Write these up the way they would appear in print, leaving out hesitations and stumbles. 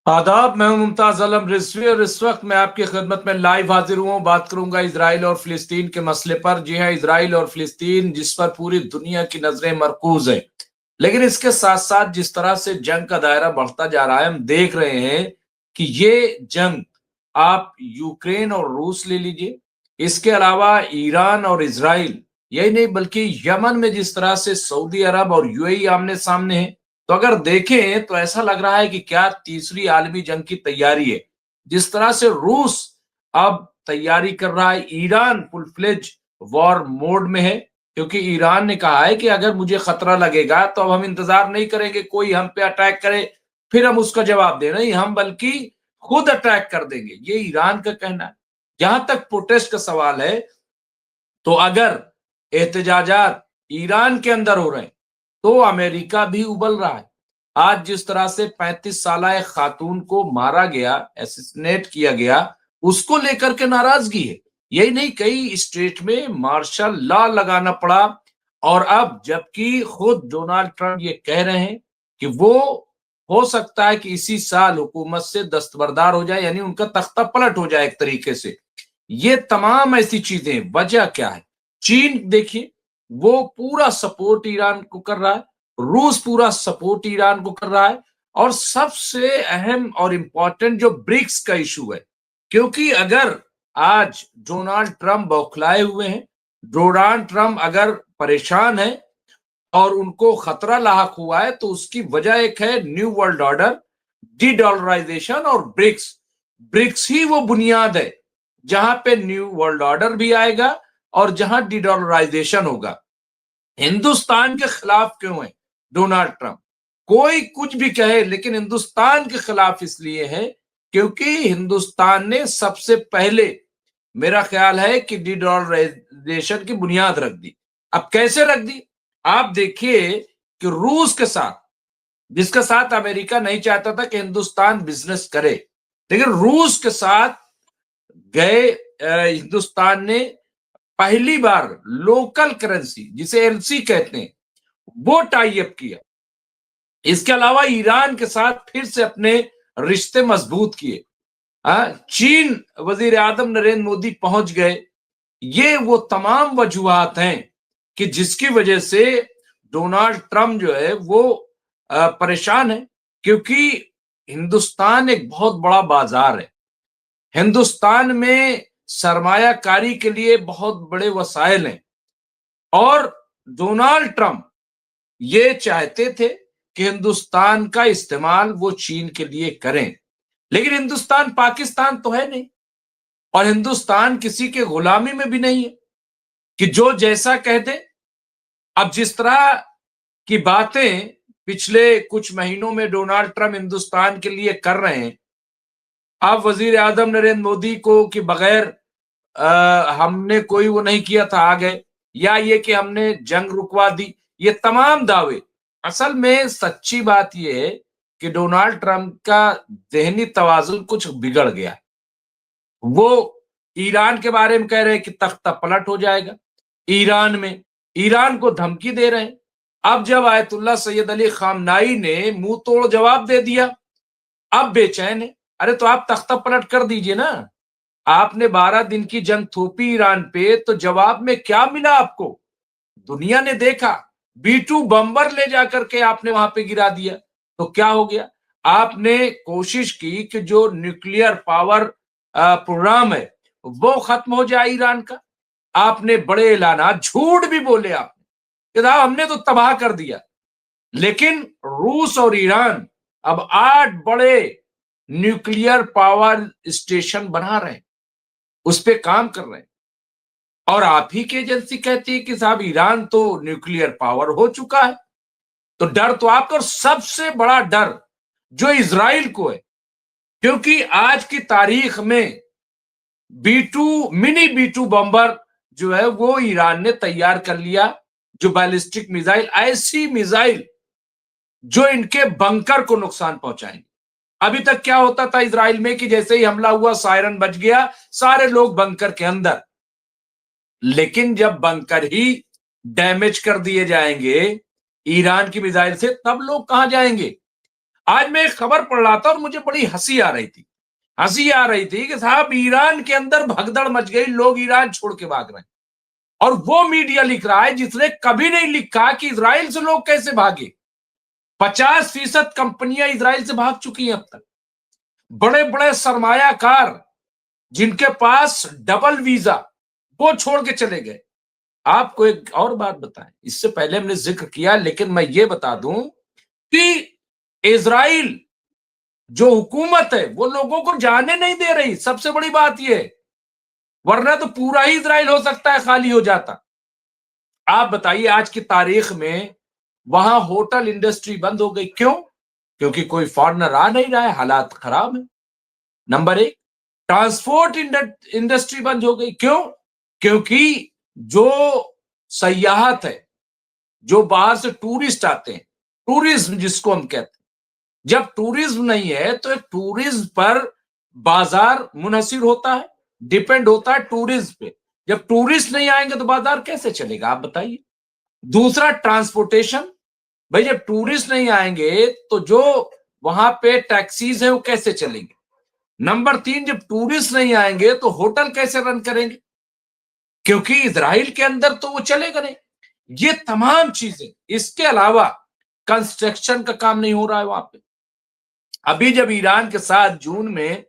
आदाब, मैं हूं मुमताज आलम रिजवी और इस वक्त मैं आपकी खिदमत में लाइव हाजिर हूं। बात करूंगा इसराइल और फिलिस्तीन के मसले पर। जी हां, इसराइल और फिलिस्तीन जिस पर पूरी दुनिया की नजरें मरकूज हैं, लेकिन इसके साथ साथ जिस तरह से जंग का दायरा बढ़ता जा रहा है, हम देख रहे हैं कि ये जंग, आप यूक्रेन और रूस ले लीजिए, इसके अलावा ईरान और इसराइल, यही नहीं बल्कि यमन में जिस तरह से सऊदी अरब और यूएई आमने सामने हैं, तो अगर देखें तो ऐसा लग रहा है कि क्या तीसरी आलमी जंग की तैयारी है। जिस तरह से रूस अब तैयारी कर रहा है, Iran full fledge war mode में है, क्योंकि ईरान ने कहा है कि अगर मुझे खतरा लगेगा तो अब हम इंतजार नहीं करेंगे कोई हम पे अटैक करे फिर हम उसका जवाब दे, नहीं, हम बल्कि खुद अटैक कर देंगे, ये ईरान का कहना है। जहां तक प्रोटेस्ट का सवाल है, तो अगर एहतजाजात ईरान के अंदर हो रहे हैं तो अमेरिका भी उबल रहा है। आज जिस तरह से 35 साला एक खातून को मारा गया, एसिसिनेट किया गया, उसको लेकर के नाराजगी है। यही नहीं, कई स्टेट में मार्शल लॉ लगाना पड़ा। और अब जबकि खुद डोनाल्ड ट्रंप ये कह रहे हैं कि वो हो सकता है कि इसी साल हुकूमत से दस्तबरदार हो जाए, यानी उनका तख्ता पलट हो जाए एक तरीके से। ये तमाम ऐसी चीजें, वजह क्या है? चीन देखिए, वो पूरा सपोर्ट ईरान को कर रहा है, रूस पूरा सपोर्ट ईरान को कर रहा है, और सबसे अहम और इंपॉर्टेंट जो ब्रिक्स का इशू है, क्योंकि अगर आज डोनाल्ड ट्रंप बौखलाए हुए हैं, डोनाल्ड ट्रंप अगर परेशान है और उनको खतरा लाहक हुआ है, तो उसकी वजह एक है new world order, de dollarization और ब्रिक्स। ब्रिक्स ही वो बुनियाद है जहां पे न्यू वर्ल्ड ऑर्डर भी आएगा और जहां डी डॉलराइजेशन होगा। हिंदुस्तान के खिलाफ क्यों है डोनाल्ड ट्रंप? कोई कुछ भी कहे, लेकिन हिंदुस्तान के खिलाफ इसलिए है क्योंकि हिंदुस्तान ने सबसे पहले, मेरा ख्याल है कि डी डॉलराइजेशन की बुनियाद रख दी। अब कैसे रख दी? आप देखिए कि रूस के साथ, जिसके साथ अमेरिका नहीं चाहता था कि हिंदुस्तान बिजनेस करे, लेकिन रूस के साथ गए हिंदुस्तान ने पहली बार लोकल करेंसी, जिसे एलसी कहते हैं, वो टाई अप किया। इसके अलावा ईरान के साथ फिर से अपने रिश्ते मजबूत किए। चीन वजीर आजम नरेंद्र मोदी पहुंच गए। ये वो तमाम वजूहात हैं कि जिसकी वजह से डोनाल्ड ट्रंप जो है वो परेशान है, क्योंकि हिंदुस्तान एक बहुत बड़ा बाजार है। हिंदुस्तान में सरमायाकारी के लिए बहुत बड़े वसाइल हैं, और डोनाल्ड ट्रंप ये चाहते थे कि हिंदुस्तान का इस्तेमाल वो चीन के लिए करें, लेकिन हिंदुस्तान पाकिस्तान तो है नहीं, और हिंदुस्तान किसी के गुलामी में भी नहीं है कि जो जैसा कह दे। अब जिस तरह की बातें पिछले कुछ महीनों में डोनाल्ड ट्रंप हिंदुस्तान के लिए कर रहे हैं, आप वजीर आजम नरेंद्र मोदी को कि बगैर हमने कोई वो नहीं किया था आ गए, या ये कि हमने जंग रुकवा दी, ये तमाम दावे, असल में सच्ची बात ये है कि डोनाल्ड ट्रंप का ज़हनी तवाज़ुन कुछ बिगड़ गया। वो ईरान के बारे में कह रहे हैं कि तख्ता पलट हो जाएगा ईरान में, ईरान को धमकी दे रहे हैं। अब जब आयतुल्लाह सैयद अली खामनाई ने मुंह तोड़ जवाब दे दिया, अब बेचैन है। अरे तो आप तख्ता पलट कर दीजिए ना। आपने 12 दिन की जंग थोपी ईरान पे, तो जवाब में क्या मिला आपको? दुनिया ने देखा, B2 बम्बर ले जाकर के आपने वहां पे गिरा दिया, तो क्या हो गया? आपने कोशिश की कि जो न्यूक्लियर पावर प्रोग्राम है वो खत्म हो जाए ईरान का। आपने बड़े ऐलानात, झूठ भी बोले आपने कि साहब हमने तो तबाह कर दिया, लेकिन रूस और ईरान अब 8 बड़े न्यूक्लियर पावर स्टेशन बना रहे हैं, उस पे काम कर रहे हैं, और आप ही की एजेंसी कहती है कि साहब ईरान तो न्यूक्लियर पावर हो चुका है। तो डर तो आपका, और सबसे बड़ा डर जो इजराइल को है, क्योंकि आज की तारीख में B2 मिनी B2 बम्बर जो है वो ईरान ने तैयार कर लिया, जो बैलिस्टिक मिसाइल, ऐसी मिसाइल जो इनके बंकर को नुकसान पहुंचाएंगे। अभी तक क्या होता था इजराइल में कि जैसे ही हमला हुआ, सायरन बज गया, सारे लोग बंकर के अंदर। लेकिन जब बंकर ही डैमेज कर दिए जाएंगे ईरान की मिसाइल से, तब लोग कहां जाएंगे? आज मैं एक खबर पढ़ रहा था और मुझे बड़ी हंसी आ रही थी। हंसी आ रही थी कि साहब ईरान के अंदर भगदड़ मच गई, लोग ईरान छोड़ के भाग रहे हैं। और वो मीडिया लिख रहा है जिसने कभी नहीं लिखा कि इजराइल से लोग कैसे भागे। 50% कंपनियां इजराइल से भाग चुकी हैं अब तक। बड़े बड़े सरमायाकार जिनके पास डबल वीजा, वो छोड़ के चले गए। आपको एक और बात बताएं, इससे पहले हमने जिक्र किया, लेकिन मैं ये बता दूं कि इजराइल जो हुकूमत है वो लोगों को जाने नहीं दे रही। सबसे बड़ी बात यह, वरना तो पूरा ही इजराइल हो सकता है खाली हो जाता। आप बताइए आज की तारीख में वहां होटल इंडस्ट्री बंद हो गई। क्यों? क्योंकि कोई फॉरेनर आ नहीं रहा है, हालात खराब है। नंबर एक, ट्रांसपोर्ट इंडस्ट्री बंद हो गई। क्यों? क्योंकि जो सयाहत है, जो बाहर से टूरिस्ट आते हैं, टूरिज्म जिसको हम कहते हैं, जब टूरिज्म नहीं है तो एक टूरिज्म पर बाजार मुनहसिर होता है, डिपेंड होता है टूरिज्म पे। जब टूरिस्ट नहीं आएंगे तो बाजार कैसे चलेगा, आप बताइए। दूसरा, ट्रांसपोर्टेशन। भाई जब टूरिस्ट नहीं आएंगे तो जो वहां पे टैक्सीज है वो कैसे चलेंगे। नंबर तीन, जब टूरिस्ट नहीं आएंगे तो होटल कैसे रन करेंगे, क्योंकि इजराइल के अंदर तो वो चलेगा नहीं। ये तमाम चीजें, इसके अलावा कंस्ट्रक्शन का काम नहीं हो रहा है वहां पे। अभी जब ईरान के साथ जून में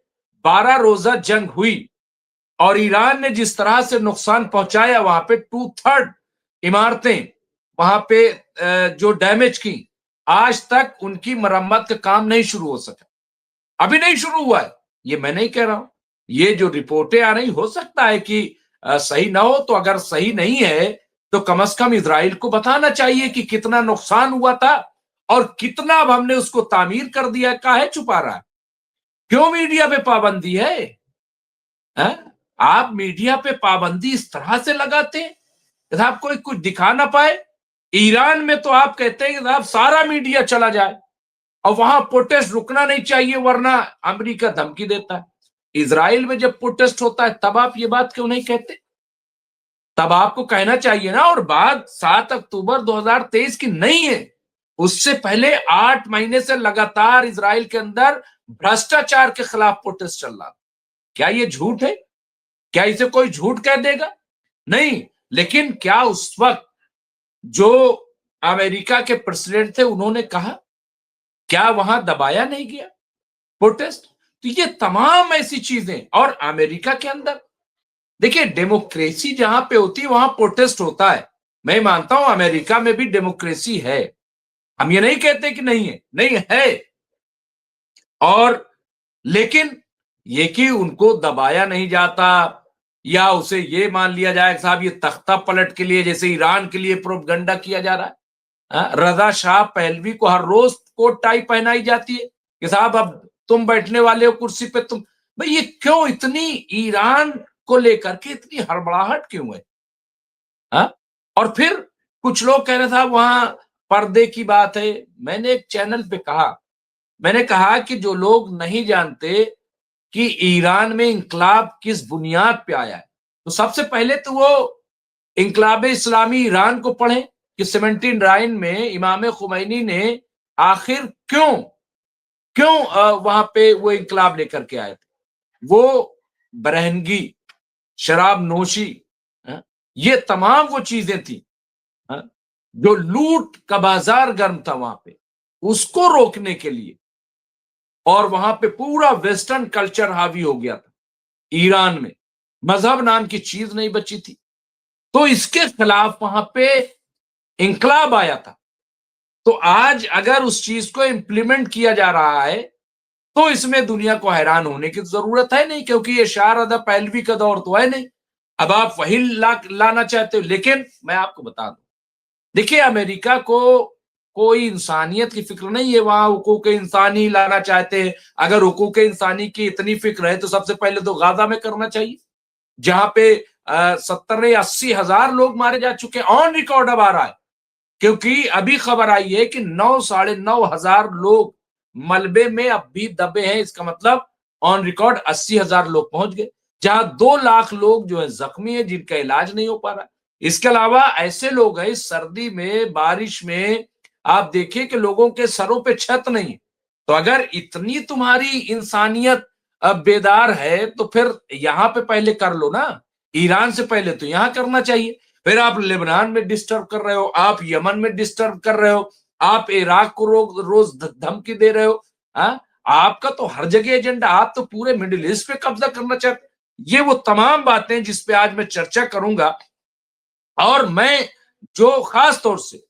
12 रोजा जंग हुई और ईरान ने जिस तरह से नुकसान पहुंचाया, वहां पे 2/3 इमारतें वहां पे जो डैमेज की, आज तक उनकी मरम्मत का काम नहीं शुरू हो सका। अभी नहीं शुरू हुआ है, ये मैं नहीं कह रहा हूं। ये जो रिपोर्टें आ रही, हो सकता है कि सही ना हो, तो अगर सही नहीं है तो कम से कम इजराइल को बताना चाहिए कि कितना नुकसान हुआ था और कितना अब हमने उसको तामीर कर दिया। काहे छुपा रहा है? क्यों मीडिया पे पाबंदी है? आप मीडिया पे पाबंदी इस तरह से लगाते हैं कि साहब कोई कुछ दिखा ना पाए। ईरान में तो आप कहते हैं कि साहब सारा मीडिया चला जाए और वहां प्रोटेस्ट रुकना नहीं चाहिए वरना अमेरिका धमकी देता है। इजराइल में जब प्रोटेस्ट होता है तब आप ये बात क्यों नहीं कहते? तब आपको कहना चाहिए ना। और बात 7 अक्टूबर 2023 की नहीं है, उससे पहले 8 महीने से लगातार इजराइल के अंदर भ्रष्टाचार के खिलाफ प्रोटेस्ट चल रहा। क्या ये झूठ है? क्या इसे कोई झूठ कह देगा? नहीं। लेकिन क्या उस वक्त जो अमेरिका के प्रेसिडेंट थे उन्होंने कहा, क्या वहां दबाया नहीं गया प्रोटेस्ट? तो ये तमाम ऐसी चीजें। और अमेरिका के अंदर देखिए, डेमोक्रेसी जहां पे होती है वहां प्रोटेस्ट होता है। मैं मानता हूं अमेरिका में भी डेमोक्रेसी है, हम ये नहीं कहते कि नहीं है, नहीं है। और लेकिन ये कि उनको दबाया नहीं जाता या उसे ये मान लिया जाए साहब ये तख्ता पलट के लिए, जैसे ईरान के लिए प्रोपगंडा किया जा रहा है। रजा शाह पहलवी को हर रोज कोट टाई पहनाई जाती है कि साहब अब तुम बैठने वाले हो कुर्सी पे तुम। भाई ये क्यों इतनी ईरान को लेकर के इतनी हड़बड़ाहट क्यों है? और फिर कुछ लोग कह रहे साहब वहां पर्दे की बात है। मैंने एक चैनल पे कहा, मैंने कहा कि जो लोग नहीं जानते कि ईरान में इंकलाब किस बुनियाद पे आया है, तो सबसे पहले तो वो इंकलाब इस्लामी ईरान को पढ़ें कि 79 में इमाम खुमैनी ने आखिर क्यों क्यों वहां पे वो इंकलाब लेकर के आए थे। वो बरहनगी, शराब नोशी, ये तमाम वो चीजें थी, जो लूट का बाजार गर्म था वहां पे, उसको रोकने के लिए। और वहां पे पूरा वेस्टर्न कल्चर हावी हो गया था ईरान में, मजहब नाम की चीज नहीं बची थी। तो इसके खिलाफ वहां पे इंकलाब आया था। तो आज अगर उस चीज को इंप्लीमेंट किया जा रहा है तो इसमें दुनिया को हैरान होने की जरूरत है नहीं, क्योंकि ये शारदा पहलवी का दौर तो है नहीं। अब आप वही लाना चाहते हो। लेकिन मैं आपको बता दूं, देखिए अमेरिका को कोई इंसानियत की फिक्र नहीं है, वहां हुकूक इंसानी लाना चाहते हैं। अगर हुकूक इंसानी की इतनी फिक्र है तो सबसे पहले तो गाजा में करना चाहिए, जहां पे 70-80 हजार लोग मारे जा चुके। ऑन रिकॉर्ड अब आ रहा है, क्योंकि अभी खबर आई है कि 9-9.5 हजार लोग मलबे में अब भी दबे हैं। इसका मतलब ऑन रिकॉर्ड 80 हजार लोग पहुंच गए, जहां 2 लाख लोग जो है जख्मी है, जिनका इलाज नहीं हो पा रहा। इसके अलावा ऐसे लोग हैं सर्दी में, बारिश में, आप देखिए कि लोगों के सरों पे छत नहीं है, तो अगर इतनी तुम्हारी इंसानियत बेदार है तो फिर यहां पे पहले कर लो ना, ईरान से पहले तो यहां करना चाहिए। फिर आप लेबनान में डिस्टर्ब कर रहे हो, आप यमन में डिस्टर्ब कर रहे हो, आप इराक को रोज धमकी दे रहे हो। आपका तो हर जगह एजेंडा, आप तो पूरे मिडिल ईस्ट पे कब्जा करना चाहते। ये वो तमाम बातें जिसपे आज मैं चर्चा करूंगा। और मैं जो खास तौर से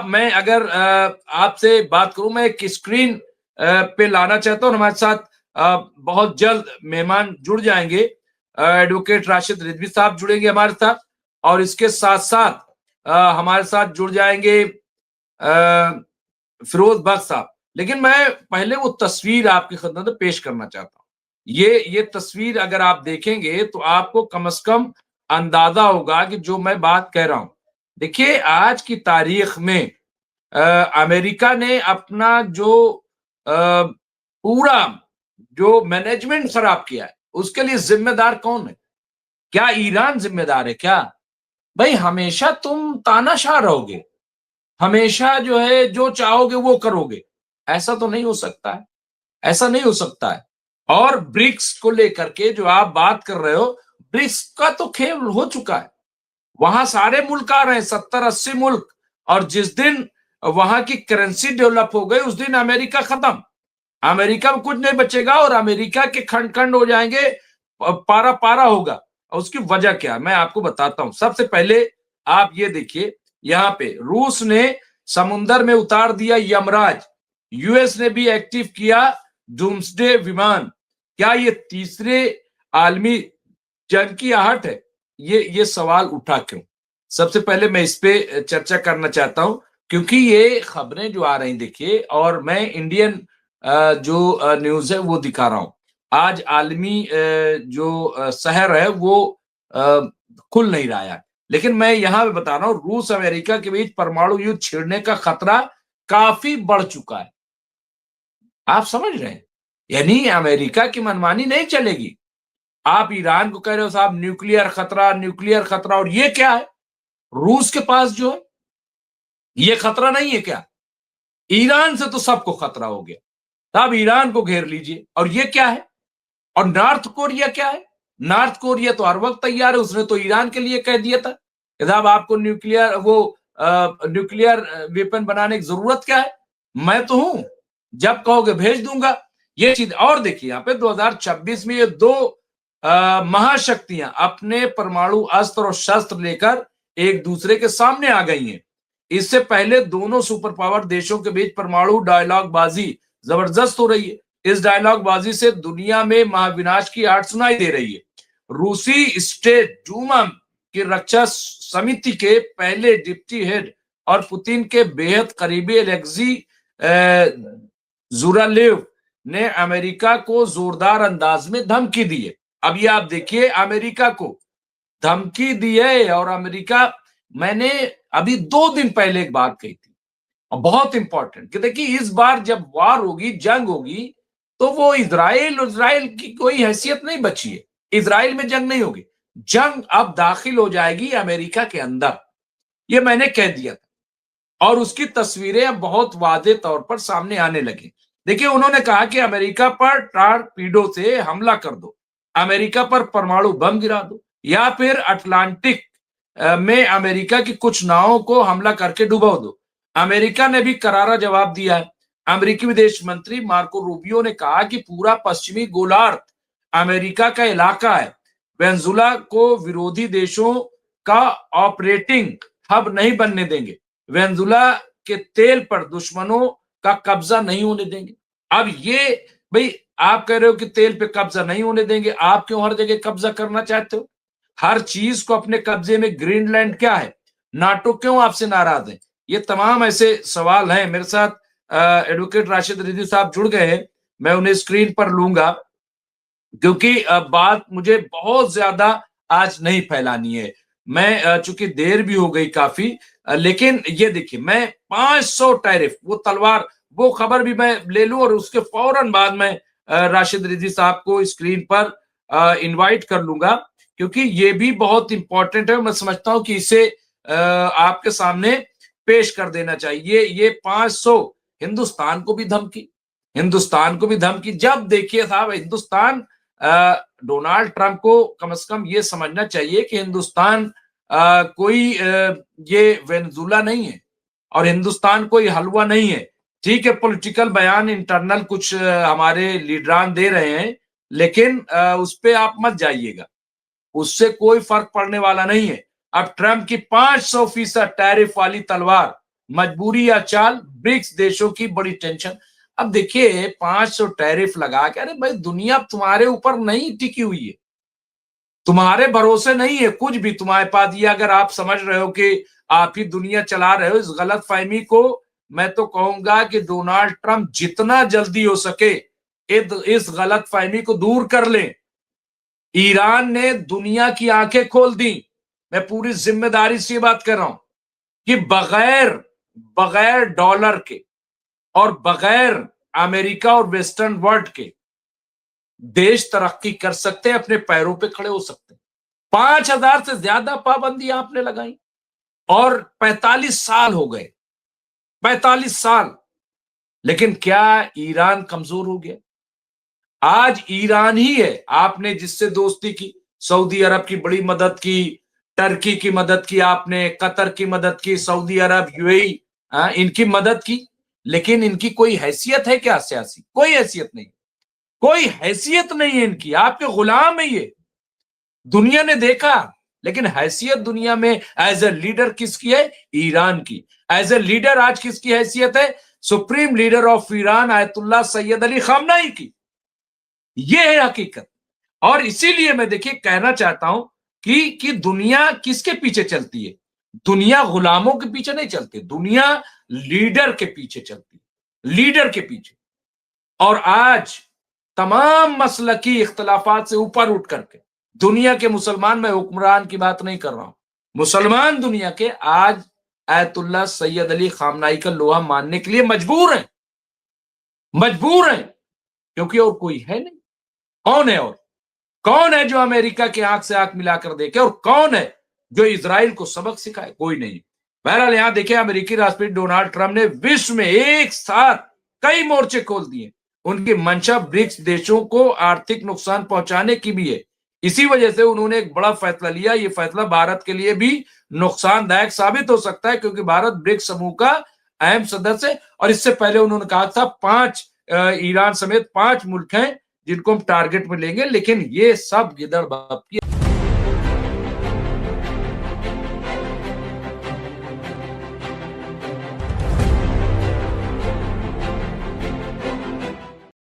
मैं अगर आपसे बात करूं, मैं एक स्क्रीन पे लाना चाहता हूं। हमारे साथ बहुत जल्द मेहमान जुड़ जाएंगे, एडवोकेट राशिद रिजवी साहब जुड़ेंगे हमारे साथ, और इसके साथ साथ हमारे साथ जुड़ जाएंगे फिरोज बख्श साहब। लेकिन मैं पहले वो तस्वीर आपकी खिदमत में पेश करना चाहता हूं। ये तस्वीर अगर आप देखेंगे तो आपको कम से कम अंदाजा होगा कि जो मैं बात कह रहा हूं। देखिए, आज की तारीख में अमेरिका ने अपना जो पूरा जो मैनेजमेंट खराब किया है, उसके लिए जिम्मेदार कौन है? क्या ईरान जिम्मेदार है क्या? भाई, हमेशा तुम तानाशाह रहोगे, हमेशा जो है जो चाहोगे वो करोगे, ऐसा तो नहीं हो सकता है, ऐसा नहीं हो सकता है। और ब्रिक्स को लेकर के जो आप बात कर रहे हो, ब्रिक्स का तो खेल हो चुका है। वहां सारे मुल्क आ रहे हैं, 70-80 मुल्क, और जिस दिन वहां की करेंसी डेवलप हो गई उस दिन अमेरिका खत्म, अमेरिका में कुछ नहीं बचेगा और अमेरिका के खंड खंड हो जाएंगे, पारा पारा होगा। और उसकी वजह क्या है मैं आपको बताता हूं। सबसे पहले आप ये देखिए, यहां पे रूस ने समुंदर में उतार दिया यमराज, यूएस ने भी एक्टिव किया डूम्सडे विमान। क्या ये तीसरे आलमी जंग की आहट है? ये सवाल उठा क्यों? सबसे पहले मैं इस पे चर्चा करना चाहता हूं, क्योंकि ये खबरें जो आ रही देखिए, और मैं इंडियन जो न्यूज है वो दिखा रहा हूं। आज आलमी जो शहर है वो खुल नहीं रहा है, लेकिन मैं यहां पे बता रहा हूं, रूस अमेरिका के बीच परमाणु युद्ध छिड़ने का खतरा काफी बढ़ चुका है। आप समझ रहे हैं? यानी अमेरिका की मनमानी नहीं चलेगी। आप ईरान को कह रहे हो साहब न्यूक्लियर खतरा, न्यूक्लियर खतरा, और ये क्या है? रूस के पास जो है ये खतरा नहीं है क्या? ईरान से तो सबको खतरा हो गया, तब ईरान को घेर लीजिए। और ये क्या है? और नॉर्थ कोरिया क्या है? नॉर्थ कोरिया तो हर वक्त तैयार है, उसने तो ईरान के लिए कह दिया था कि साहब आपको न्यूक्लियर वेपन बनाने की जरूरत क्या है, मैं तो हूं, जब कहोगे भेज दूंगा। ये चीज। और देखिए यहाँ पे 2026 में ये दो महाशक्तियां अपने परमाणु अस्त्र और शस्त्र लेकर एक दूसरे के सामने आ गई हैं। इससे पहले दोनों सुपर पावर देशों के बीच परमाणु डायलॉग बाजी जबरदस्त हो रही है। इस डायलॉग बाजी से दुनिया में महाविनाश की आड़ सुनाई दे रही है। रूसी स्टेट डूमा की रक्षा समिति के पहले डिप्टी हेड और पुतिन के बेहद करीबी एलेक्सी जुरालेव ने अमेरिका को जोरदार अंदाज में धमकी दी है। अब ये आप देखिए, अमेरिका को धमकी दी है। और अमेरिका, मैंने अभी 2 दिन पहले एक बात कही थी, बहुत इंपॉर्टेंट, कि देखिए इस बार जब वार होगी, जंग होगी, तो वो इजराइल की कोई हैसियत नहीं बची है। इजराइल में जंग नहीं होगी, जंग अब दाखिल हो जाएगी अमेरिका के अंदर। ये मैंने कह दिया था, और उसकी तस्वीरें अब बहुत वादे तौर पर सामने आने लगी। देखिए, उन्होंने कहा कि अमेरिका पर टारपीडो से हमला कर दो, अमेरिका पर परमाणु बम गिरा दो, या फिर अटलांटिक में अमेरिका की कुछ नावों को हमला करके डुबो दो। अमेरिका ने भी करारा जवाब दिया है। अमेरिकी विदेश मंत्री मार्को रूबियो ने कहा कि पूरा पश्चिमी गोलार्ध अमेरिका का इलाका है। वेनेजुला को विरोधी देशों का ऑपरेटिंग हब नहीं बनने देंगे। वेनेजुला के तेल पर दुश्मनों का कब्जा नहीं होने देंगे। अब ये, भाई आप कह रहे हो कि तेल पे कब्जा नहीं होने देंगे, आप क्यों हर जगह कब्जा करना चाहते हो? हर चीज को अपने कब्जे में। ग्रीनलैंड क्या है? नाटो क्यों आपसे नाराज है? ये तमाम ऐसे सवाल हैं। मेरे साथ एडवोकेट राशिद रिजवी साहब जुड़ गए हैं, मैं उन्हें स्क्रीन पर लूंगा, क्योंकि बात मुझे बहुत ज्यादा आज नहीं फैलानी है। मैं चूंकि देर भी हो गई काफी, लेकिन ये देखिए, मैं 500 टैरिफ, वो तलवार, वो खबर भी मैं ले लूं, और उसके फौरन बाद मैं राशिद रिजवी साहब को स्क्रीन पर इनवाइट कर लूंगा, क्योंकि ये भी बहुत इंपॉर्टेंट है। मैं समझता हूं कि इसे आपके सामने पेश कर देना चाहिए। ये 500 हिंदुस्तान को भी धमकी, हिंदुस्तान को भी धमकी। जब देखिए साहब, हिंदुस्तान डोनाल्ड ट्रंप को कम से कम ये समझना चाहिए कि हिंदुस्तान कोई ये वेनेजुला नहीं है और हिंदुस्तान कोई हलवा नहीं है। ठीक है, पॉलिटिकल बयान इंटरनल कुछ हमारे लीडरान दे रहे हैं, लेकिन उस पे आप मत जाइएगा, उससे कोई फर्क पड़ने वाला नहीं है। अब ट्रंप की 500% टैरिफ वाली तलवार, मजबूरी या चाल, ब्रिक्स देशों की बड़ी टेंशन। अब देखिए 500 टैरिफ लगा के, अरे भाई दुनिया तुम्हारे ऊपर नहीं टिकी हुई है, तुम्हारे भरोसे नहीं है कुछ भी तुम्हारे पास। ये अगर आप समझ रहे हो कि आप ही दुनिया चला रहे हो, इस गलत फहमी को मैं तो कहूंगा कि डोनाल्ड ट्रंप जितना जल्दी हो सके इस गलत फहमी को दूर कर ले। ईरान ने दुनिया की आंखें खोल दी, मैं पूरी जिम्मेदारी से बात कर रहा हूं कि बगैर बगैर डॉलर के और बगैर अमेरिका और वेस्टर्न वर्ल्ड के देश तरक्की कर सकते हैं, अपने पैरों पे खड़े हो सकते हैं। 5,000 से ज्यादा पाबंदी आपने लगाई और 45 साल हो गए, 45 साल, लेकिन क्या ईरान कमजोर हो गया? आज ईरान ही है आपने जिससे दोस्ती की, सऊदी अरब की बड़ी मदद की, टर्की की मदद की आपने, कतर की मदद की, सऊदी अरब, यूएई, इनकी मदद की, लेकिन इनकी कोई हैसियत है क्या सियासी? कोई हैसियत नहीं, कोई हैसियत नहीं है इनकी, आपके गुलाम है ये। दुनिया ने देखा, लेकिन हैसियत दुनिया में एज ए लीडर किसकी है? ईरान की। एज ए लीडर आज किसकी हैसियत है? Supreme leader of Iran Ayatollah Syed Ali खामनाई की। ये है हकीकत। और इसीलिए मैं देखिए कहना चाहता हूं कि दुनिया किसके पीछे चलती है? दुनिया गुलामों के पीछे नहीं चलती, दुनिया लीडर के पीछे चलती है, लीडर के पीछे। और आज तमाम मसलकी इख्तलाफात से ऊपर उठ करके दुनिया के मुसलमान, मैं हुक्मरान की बात नहीं कर रहा हूं, मुसलमान दुनिया के आज आयतुल्लाह सैयद अली खामनाई का लोहा मानने के लिए मजबूर हैं, मजबूर हैं, क्योंकि और कोई है नहीं। कौन है? और कौन है जो अमेरिका के आंख से आंख मिलाकर देखे? और कौन है जो इजराइल को सबक सिखाए? कोई नहीं। बहरहाल यहां देखिए, अमेरिकी राष्ट्रपति डोनाल्ड ट्रंप ने विश्व में एक साथ कई मोर्चे खोल दिए। उनकी मंशा ब्रिक्स देशों को आर्थिक नुकसान पहुंचाने की भी है। इसी वजह से उन्होंने एक बड़ा फैसला लिया। ये फैसला भारत के लिए भी नुकसानदायक साबित हो सकता है, क्योंकि भारत ब्रिक्स समूह का अहम सदस्य है। और इससे पहले उन्होंने कहा था 5 ईरान समेत 5 मुल्क हैं जिनको हम टारगेट में लेंगे, लेकिन ये सब गिदड़ बाप की